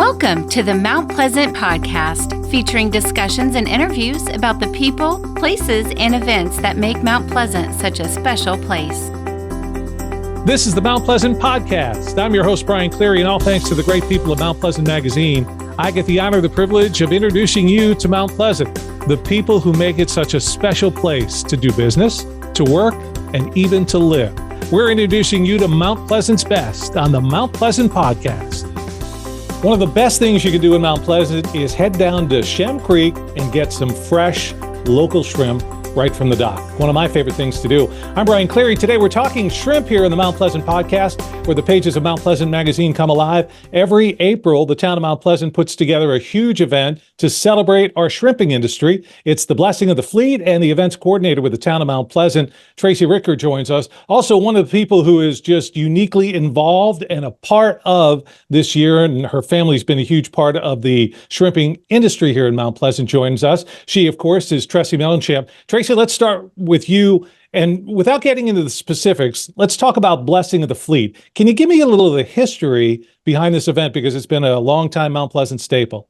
Welcome to the Mount Pleasant Podcast, featuring discussions and interviews about the people, places, and events that make Mount Pleasant such a special place. This is the Mount Pleasant Podcast. I'm your host, Brian Cleary, and all thanks to the great people of Mount Pleasant Magazine, I get the honor, the privilege of introducing you to Mount Pleasant, the people who make it such a special place to do business, to work, and even to live. We're introducing you to Mount Pleasant's best on the Mount Pleasant Podcast. One of the best things you can do in Mount Pleasant is head down to Shem Creek and get some fresh local shrimp right from the dock. One of my favorite things to do. I'm Brian Cleary. Today we're talking shrimp here in the Mount Pleasant Podcast, where the pages of Mount Pleasant Magazine come alive. Every April, the town of Mount Pleasant puts together a huge event to celebrate our shrimping industry. It's the Blessing of the Fleet, and the event's coordinator with the town of Mount Pleasant, Tracy Richter, joins us. Also, one of the people who is just uniquely involved and a part of this year, and her family's been a huge part of the shrimping industry here in Mount Pleasant, joins us. She, of course, is Tressy Mellichamp. Tracy, let's start with you. And without getting into the specifics, let's talk about Blessing of the Fleet. Can you give me a little of the history behind this event? Because it's been a long time Mount Pleasant staple.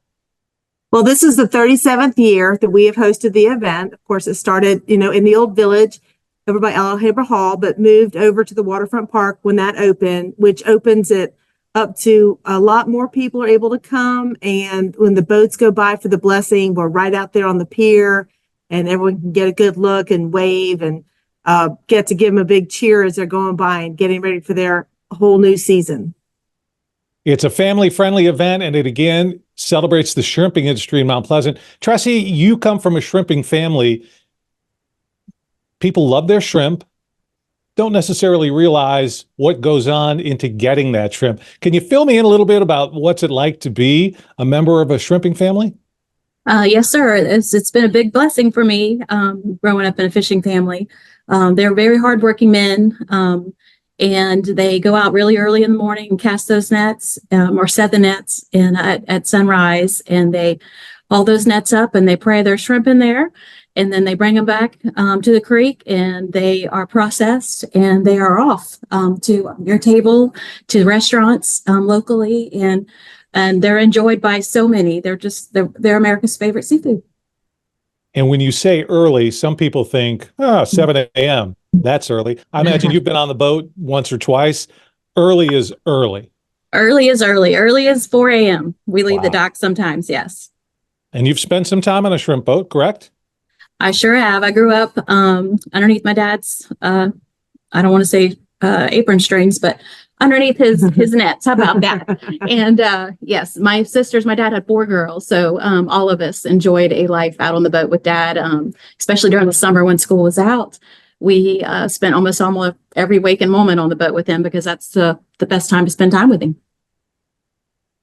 Well, this is the 37th year that we have hosted the event. Of course, it started, in the old village over by Alhambra Hall, but moved over to the Waterfront Park when that opened, which opens it up to a lot more people are able to come. And when the boats go by for the blessing, we're right out there on the pier, and everyone can get a good look and wave and get to give them a big cheer as they're going by and getting ready for their whole new season. It's a family-friendly event, and it again celebrates the shrimping industry in Mount Pleasant. Tressy, you come from a shrimping family. People love their shrimp, don't necessarily realize what goes on into getting that shrimp. Can you fill me in a little bit about what's it like to be a member of a shrimping family? Yes, sir. It's been a big blessing for me growing up in a fishing family. They're very hardworking men, and they go out really early in the morning and cast those nets or set the nets at sunrise, and they haul those nets up and they pray their shrimp in there, and then they bring them back to the creek, and they are processed and they are off to your table, to restaurants locally, and they're enjoyed by so many. They're America's favorite seafood. And when you say early, some people think, 7 a.m., that's early. I imagine you've been on the boat once or twice. Early is early. Early is early. Early is 4 a.m. We leave the dock sometimes, yes. And you've spent some time on a shrimp boat, correct? I sure have. I grew up underneath my dad's, I don't want to say apron strings, but underneath his nets. How about that? And yes, my dad had 4 girls. So all of us enjoyed a life out on the boat with dad, especially during the summer when school was out. We spent almost every waking moment on the boat with him, because that's the best time to spend time with him.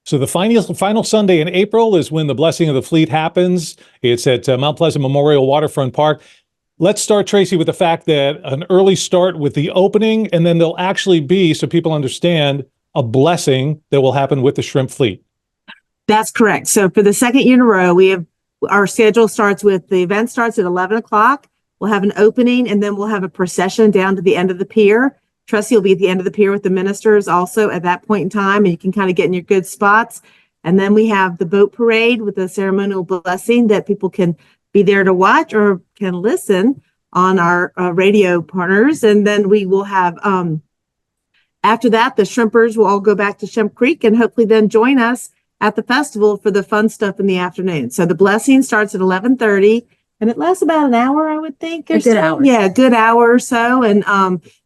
So the final Sunday in April is when the Blessing of the Fleet happens. It's at Mount Pleasant Memorial Waterfront Park. Let's start, Tracy, with the fact that an early start with the opening, and then there'll actually be, so people understand, a blessing that will happen with the shrimp fleet. That's correct. So for the second year in a row, our schedule starts with, the event starts at 11 o'clock. We'll have an opening, and then we'll have a procession down to the end of the pier. Tressy will be at the end of the pier with the ministers also at that point in time, and you can kind of get in your good spots. And then we have the boat parade with the ceremonial blessing that people can be there to watch or can listen on our radio partners. And then we will have, after that, the shrimpers will all go back to Shem Creek and hopefully then join us at the festival for the fun stuff in the afternoon. So the blessing starts at 11:30, and it lasts about an hour, I would think. A good hour. Yeah, a good hour or so. And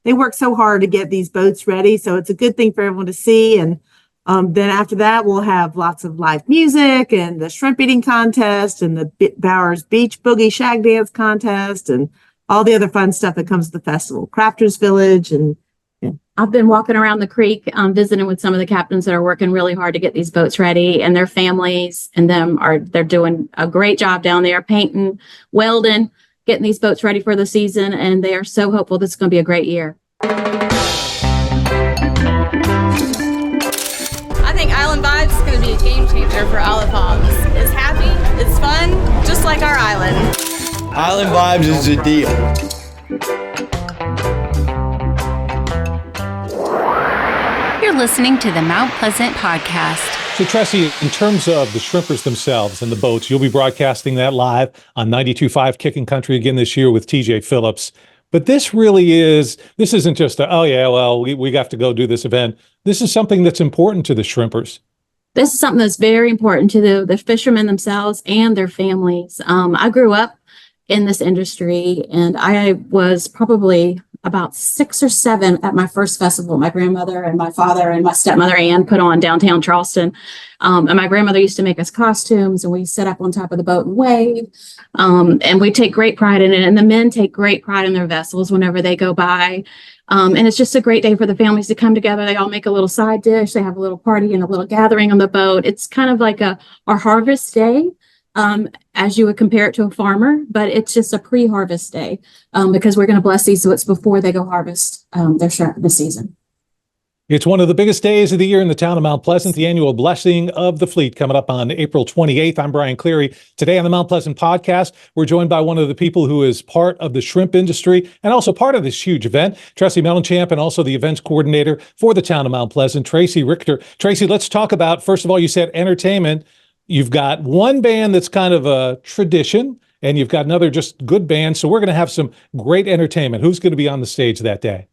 they work so hard to get these boats ready. So it's a good thing for everyone to see. And then after that, we'll have lots of live music and the shrimp eating contest and the Bowers Beach Boogie Shag Dance contest and all the other fun stuff that comes to the festival. Crafters Village. And yeah. I've been walking around the creek, visiting with some of the captains that are working really hard to get these boats ready, and their families and they're doing a great job down there, painting, welding, getting these boats ready for the season. And they are so hopeful this is going to be a great year. Island Vibes is going to be a game changer for all of Palms. It's happy, it's fun, just like our island. Island Vibes is the deal. You're listening to the Mount Pleasant Podcast. So, Tressy, in terms of the shrimpers themselves and the boats, you'll be broadcasting that live on 92.5 Kicking Country again this year with TJ Phillips. But this isn't just we have to go do this event. This is something that's important to the shrimpers. This is something that's very important to the fishermen themselves and their families. I grew up in this industry, and I was probably about 6 or 7 at my first festival. My grandmother and my father and my stepmother Ann put on downtown Charleston. And my grandmother used to make us costumes, and we sit up on top of the boat and wave. And we take great pride in it. And the men take great pride in their vessels whenever they go by. And it's just a great day for the families to come together. They all make a little side dish. They have a little party and a little gathering on the boat. It's kind of like our harvest day. As you would compare it to a farmer, but it's just a pre-harvest day because we're going to bless these boats before they go harvest their shrimp this season. It's one of the biggest days of the year in the town of Mount Pleasant, the annual Blessing of the Fleet coming up on April 28th. I'm Brian Cleary. Today on the Mount Pleasant podcast, we're joined by one of the people who is part of the shrimp industry and also part of this huge event, Tracy Mellichamp, and also the events coordinator for the town of Mount Pleasant, Tracy Richter. Tracy, let's talk about, first of all, you said entertainment. You've got one band that's kind of a tradition, and you've got another just good band. So we're going to have some great entertainment. Who's going to be on the stage that day?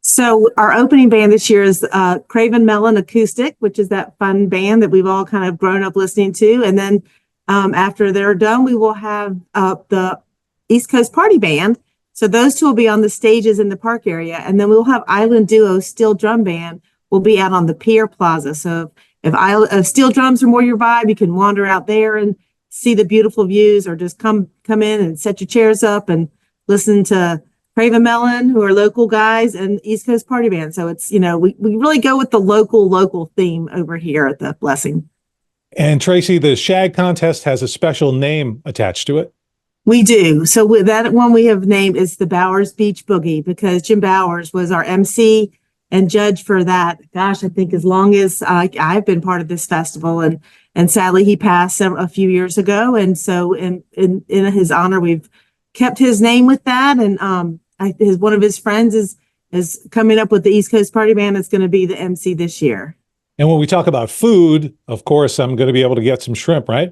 So our opening band this year is Craven Melon Acoustic, which is that fun band that we've all kind of grown up listening to. And then after they're done, we will have the East Coast Party Band. So those two will be on the stages in the park area. And then we'll have Island Duo Steel Drum Band will be out on the Pier Plaza. So if steel drums are more your vibe, you can wander out there and see the beautiful views, or just come in and set your chairs up and listen to Craven Melon, who are local guys, and East Coast Party Band. So it's, we really go with the local theme over here at the Blessing. And Tracy, the Shag Contest has a special name attached to it. We do. So with that one we have named is the Bowers Beach Boogie, because Jim Bowers was our MC and judge for that. Gosh, I think as long as I've been part of this festival, and sadly he passed a few years ago. And so in his honor, we've kept his name with that. And one of his friends is coming up with the East Coast Party Band that's going to be the MC this year. And when we talk about food, of course, I'm going to be able to get some shrimp, right?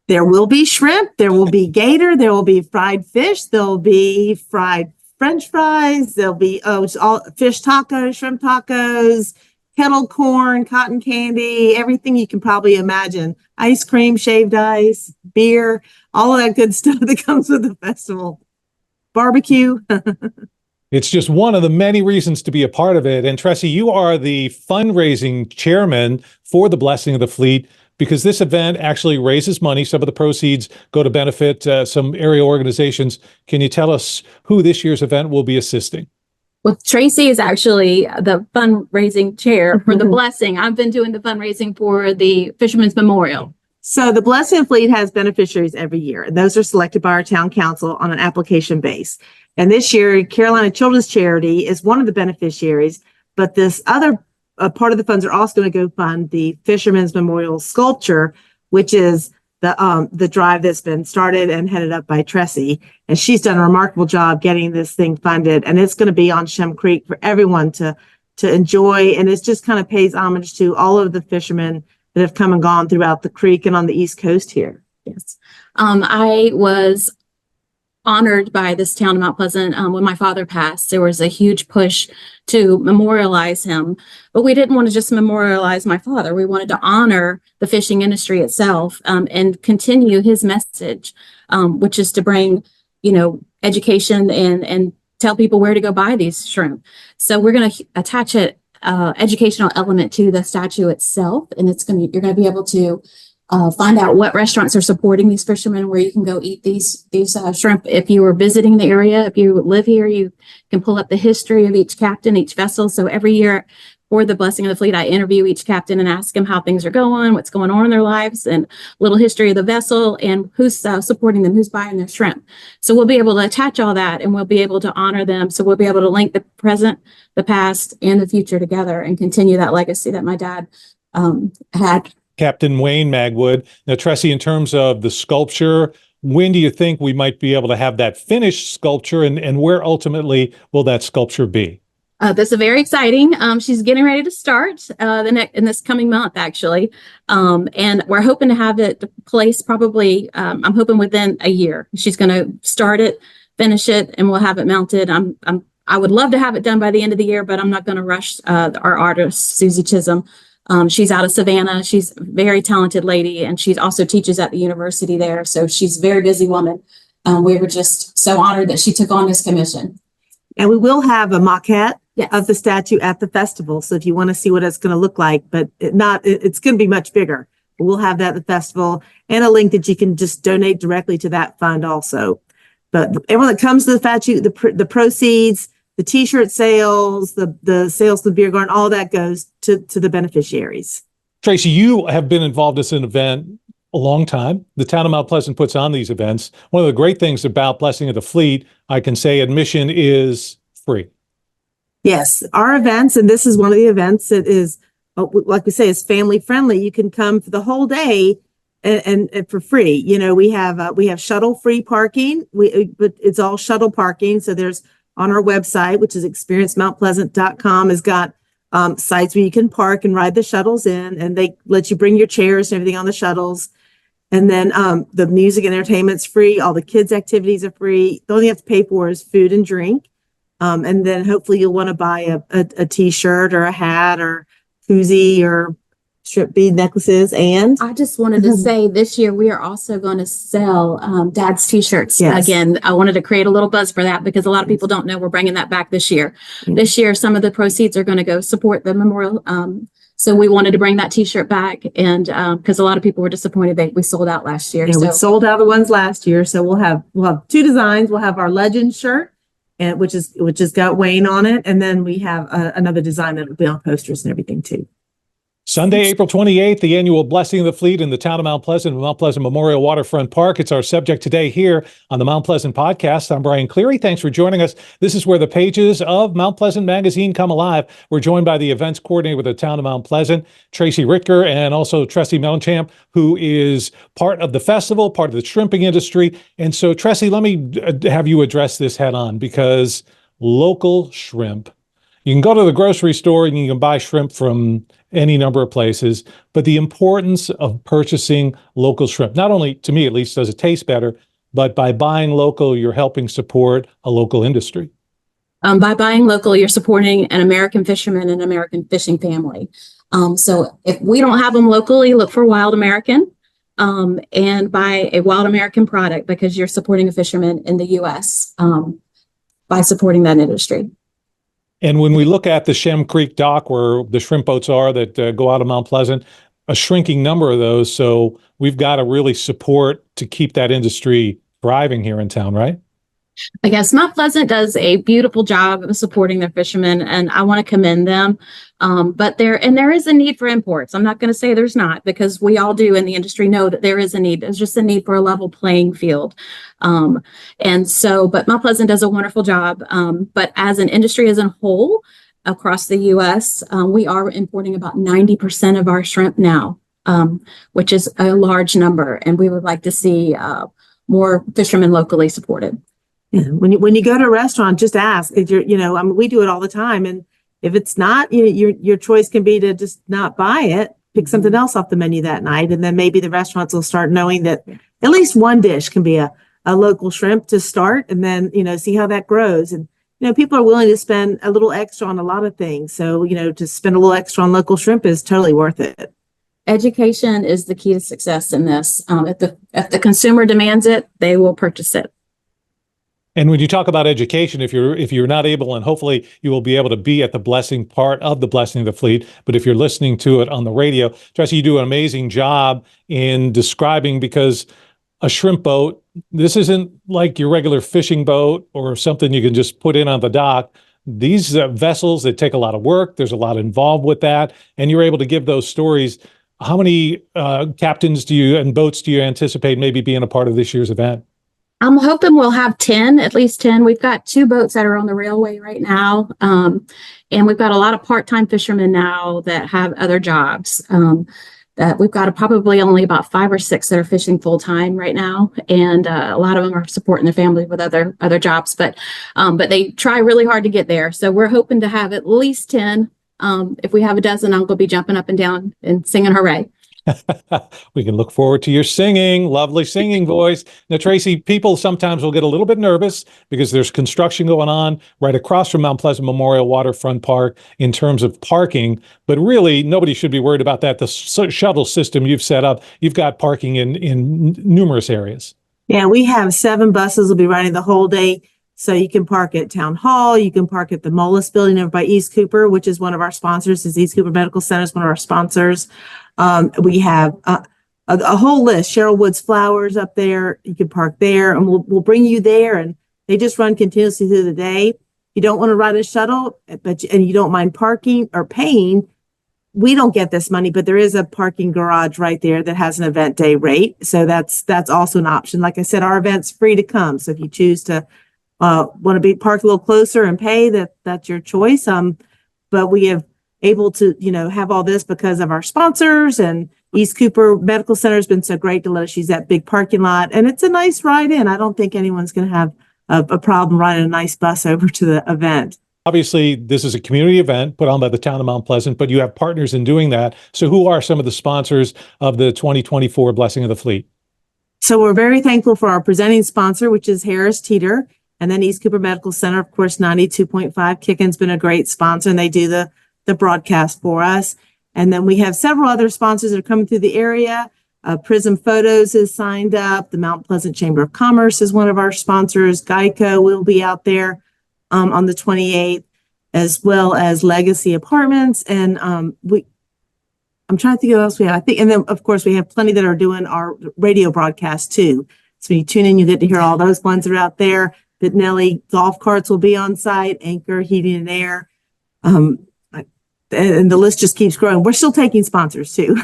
There will be shrimp. There will be gator. There will be fried fish. There'll be fried French fries. There'll be all fish tacos, shrimp tacos, kettle corn, cotton candy, everything you can probably imagine. Ice cream, shaved ice, beer, all of that good stuff that comes with the festival. Barbecue. It's just one of the many reasons to be a part of it. And Tressy, you are the fundraising chairman for the Blessing of the Fleet, because this event actually raises money. Some of the proceeds go to benefit some area organizations. Can you tell us who this year's event will be assisting? Well, Tracy is actually the fundraising chair for the Blessing. I've been doing the fundraising for the Fisherman's Memorial. So the Blessing of the Fleet has beneficiaries every year, and those are selected by our town council on an application base. And this year, Carolina Children's Charity is one of the beneficiaries, but this other part of the funds are also going to go fund the Fisherman's Memorial Sculpture, which is the drive that's been started and headed up by Tressy. And she's done a remarkable job getting this thing funded. And it's going to be on Shem Creek for everyone to enjoy. And it just kind of pays homage to all of the fishermen that have come and gone throughout the creek and on the East Coast here. Yes. I was honored by this town of Mount Pleasant. When my father passed, there was a huge push to memorialize him, but we didn't want to just memorialize my father. We wanted to honor the fishing industry itself, and continue his message, which is to bring, education and tell people where to go buy these shrimp. So we're going to attach an educational element to the statue itself, and you're going to be able to find out what restaurants are supporting these fishermen, where you can go eat these shrimp. If you were visiting the area, if you live here, you can pull up the history of each captain, each vessel. So every year for the Blessing of the Fleet, I interview each captain and ask them how things are going, what's going on in their lives, and a little history of the vessel and who's supporting them, who's buying their shrimp. So we'll be able to attach all that, and we'll be able to honor them. So we'll be able to link the present, the past, and the future together and continue that legacy that my dad had. Captain Wayne Magwood. Now, Tressy, in terms of the sculpture, when do you think we might be able to have that finished sculpture, and where ultimately will that sculpture be? This is very exciting. She's getting ready to start in this coming month, actually, and we're hoping to have it placed probably. I'm hoping within a year. She's going to start it, finish it, and we'll have it mounted. I would love to have it done by the end of the year, but I'm not going to rush our artist, Susie Chisholm. She's out of Savannah. She's a very talented lady, and she also teaches at the university there. So she's a very busy woman. We were just so honored that she took on this commission. And we will have a maquette Yes. of the statue at the festival. So if you want to see what it's going to look like, but it's going to be much bigger. We'll have that at the festival and a link that you can just donate directly to that fund also. But everyone that comes to the statue, the proceeds, the t-shirt sales, the sales to the beer garden, all that goes to the beneficiaries. Tracy, you have been involved in this event a long time. The town of Mount Pleasant puts on these events. One of the great things about Blessing of the Fleet, I can say admission is free. Yes, our events, and this is one of the events that is, like we say, is family friendly. You can come for the whole day and for free. You know, we have shuttle free parking. But it's all shuttle parking. So there's on our website, which is experiencemountpleasant.com, has got sites where you can park and ride the shuttles in, and they let you bring your chairs and everything on the shuttles. And then the music and entertainment's free. All the kids' activities are free. The only thing you have to pay for is food and drink. And then hopefully you'll want to buy a t-shirt or a hat or koozie or strip bead necklaces. And I just wanted to say this year we are also going to sell Dad's t-shirts. Yes. Again, I wanted to create a little buzz for that because a lot of people don't know we're bringing that back this year. This year, some of the proceeds are going to go support the memorial. So we wanted to bring that t-shirt back, and because a lot of people were disappointed that we sold out last year. we sold out the ones last year. So we'll have two designs. We'll have our legend shirt, and which has got Wayne on it, and then we have another design that will be on posters and everything too. Sunday, April 28th, the annual Blessing of the Fleet in the town of Mount Pleasant Memorial Waterfront Park. It's our subject today here on the Mount Pleasant Podcast. I'm Brian Cleary. Thanks for joining us. This is where the pages of Mount Pleasant Magazine come alive. We're joined by the events coordinator with the town of Mount Pleasant, Tracy Richter, and also Tressy Mellichamp, who is part of the festival, part of the shrimping industry. And so, Tressy, let me have you address this head on, because local shrimp. You can go to the grocery store and you can buy shrimp from any number of places, but the importance of purchasing local shrimp, not only to me at least does it taste better, but by buying local, you're helping support a local industry. By buying local, you're supporting an American fisherman and American fishing family. So if we don't have them locally, look for Wild American and buy a Wild American product, because you're supporting a fisherman in the U.S. By supporting that industry. And when we look at the Shem Creek dock where the shrimp boats are that go out of Mount Pleasant, a shrinking number of those. So we've got to really support to keep that industry thriving here in town, right? I guess Mount Pleasant does a beautiful job of supporting their fishermen, and I want to commend them. But there is a need for imports. I'm not going to say there's not, because we all do in the industry know that there is a need. There's just a need for a level playing field. But Mount Pleasant does a wonderful job. But as an industry as a whole across the U.S., we are importing about 90% of our shrimp now, which is a large number. And we would like to see more fishermen locally supported. Yeah. When you go to a restaurant, just ask if we do it all the time. And if it's not, your choice can be to just not buy it, pick something else off the menu that night. And then maybe the restaurants will start knowing that at least one dish can be a local shrimp to start, and then, see how that grows. And, people are willing to spend a little extra on a lot of things. So, to spend a little extra on local shrimp is totally worth it. Education is the key to success in this. If the consumer demands it, they will purchase it. And when you talk about education, if you're not able, and hopefully you will be able to be at the blessing part of the Blessing of the Fleet, but if you're listening to it on the radio, Tressy, you do an amazing job in describing, because a shrimp boat, this isn't like your regular fishing boat or something you can just put in on the dock. These vessels, they take a lot of work. There's a lot involved with that. And you're able to give those stories. How many captains and boats do you anticipate maybe being a part of this year's event? I'm hoping we'll have at least 10. We've got 2 boats that are on the railway right now. And we've got a lot of part-time fishermen now that have other jobs. that we've got probably only about 5 or 6 that are fishing full time right now, and a lot of them are supporting their family with other jobs. But they try really hard to get there. So we're hoping to have at least 10. If we have a dozen, I'll go be jumping up and down and singing hooray. We can look forward to your singing, lovely singing voice. Now, Tracy, people sometimes will get a little bit nervous because there's construction going on right across from Mount Pleasant Memorial Waterfront Park in terms of parking, but really nobody should be worried about that. The shuttle system you've set up, you've got parking in numerous areas. Yeah, we have 7 buses will be running the whole day. So you can park at Town Hall, you can park at the Mullis building over by East Cooper, which is one of our sponsors, is East Cooper Medical Center is one of our sponsors. We have a whole list. Cheryl Woods Flowers up there. You can park there, and we'll bring you there. And they just run continuously through the day. You don't want to ride a shuttle, and you don't mind parking or paying. We don't get this money, but there is a parking garage right there that has an event day rate. So that's also an option. Like I said, our event's free to come. So if you choose to want to be parked a little closer and pay, that's your choice. But we have able to, have all this because of our sponsors, and East Cooper Medical Center has been so great to let us use that big parking lot. And it's a nice ride in. I don't think anyone's going to have a problem riding a nice bus over to the event. Obviously, this is a community event put on by the town of Mount Pleasant, but you have partners in doing that. So who are some of the sponsors of the 2024 Blessing of the Fleet? So we're very thankful for our presenting sponsor, which is Harris Teeter, and then East Cooper Medical Center, of course, 92.5. Kickin's been a great sponsor, and they do the broadcast for us. And then we have several other sponsors that are coming through the area. Prism Photos is signed up. The Mount Pleasant Chamber of Commerce is one of our sponsors. Geico will be out there on the 28th, as well as Legacy Apartments. And I'm trying to think of what else we have. I think, and then of course we have plenty that are doing our radio broadcast too. So when you tune in, you get to hear all those ones that are out there. But Nelly golf carts will be on site, Anchor Heating and Air. And the list just keeps growing. We're still taking sponsors too.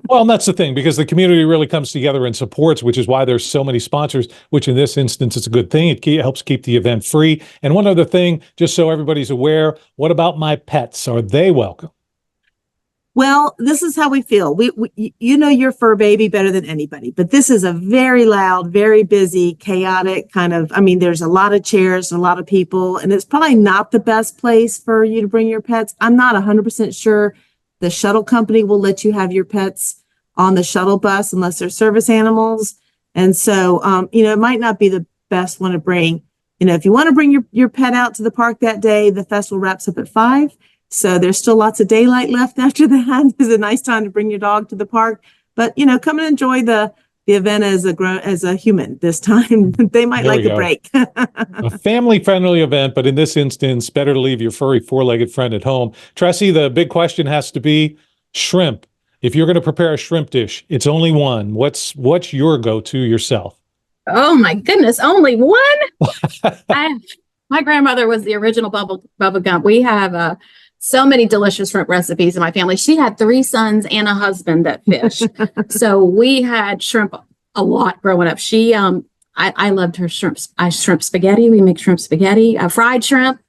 Well, and that's the thing, because the community really comes together and supports, which is why there's so many sponsors, which in this instance, it's a good thing. It helps keep the event free. And one other thing, just so everybody's aware, what about my pets? Are they welcome? Well, this is how we feel. We your fur baby better than anybody, but this is a very loud, very busy, chaotic kind of, there's a lot of chairs, a lot of people, and it's probably not the best place for you to bring your pets. I'm not 100% sure the shuttle company will let you have your pets on the shuttle bus unless they're service animals. And so, it might not be the best one to bring. If you want to bring your pet out to the park that day, the festival wraps up at 5. So there's still lots of daylight left after that. It's a nice time to bring your dog to the park. But, come and enjoy the event as a human this time. They might like a break. A family-friendly event, but in this instance, better to leave your furry four-legged friend at home. Tressy, the big question has to be shrimp. If you're going to prepare a shrimp dish, it's only one. What's your go-to yourself? Oh, my goodness. Only one? My grandmother was the original Bubba Gump. We have so many delicious shrimp recipes in my family. She had 3 sons and a husband that fished. So we had shrimp a lot growing up. I loved her shrimp spaghetti. We make shrimp spaghetti, fried shrimp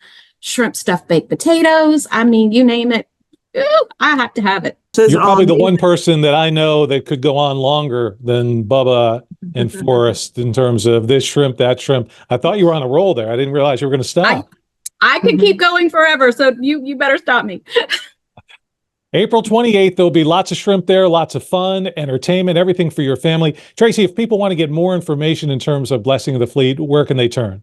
stuffed baked potatoes. You name it. Ooh, I have to have it. You're probably the one person that I know that could go on longer than Bubba and Forrest in terms of this shrimp, that shrimp. I thought you were on a roll there. I didn't realize you were going to stop. I could keep going forever, so you better stop me. April 28th, there'll be lots of shrimp there, lots of fun, entertainment, everything for your family. Tracy, if people want to get more information in terms of Blessing of the Fleet, where can they turn?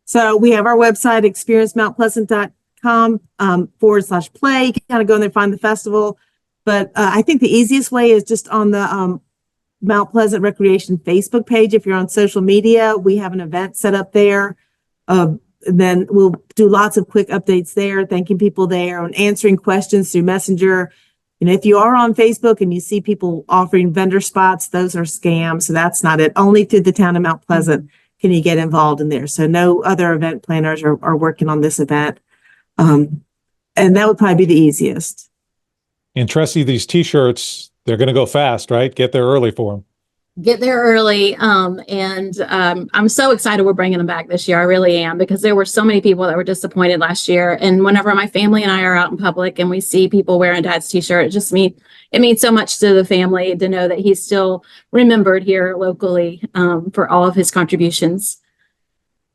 So we have our website, experiencemountpleasant.com /play. You can kind of go in there and find the festival. But I think the easiest way is just on the Mount Pleasant Recreation Facebook page. If you're on social media, we have an event set up there. Then we'll do lots of quick updates there, thanking people there and answering questions through Messenger. If you are on Facebook and you see people offering vendor spots, those are scams. So that's not it. Only through the town of Mount Pleasant can you get involved in there. So no other event planners are working on this event. And that would probably be the easiest. And Tressy, these T-shirts, they're going to go fast, right? Get there early for them. get there early. I'm so excited we're bringing them back this year. I really am, because there were so many people that were disappointed last year. And whenever my family and I are out in public and we see people wearing Dad's t-shirt, it means so much to the family to know that he's still remembered here locally for all of his contributions.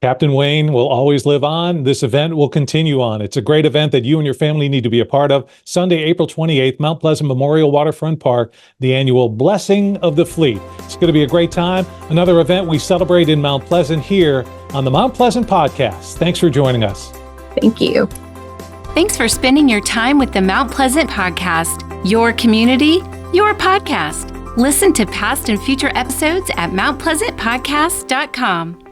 Captain Wayne will always live on. This event will continue on. It's a great event that you and your family need to be a part of. Sunday, April 28th, Mount Pleasant Memorial Waterfront Park, the annual Blessing of the Fleet. It's going to be a great time. Another event we celebrate in Mount Pleasant here on the Mount Pleasant Podcast. Thanks for joining us. Thank you. Thanks for spending your time with the Mount Pleasant Podcast, your community, your podcast. Listen to past and future episodes at mountpleasantpodcast.com.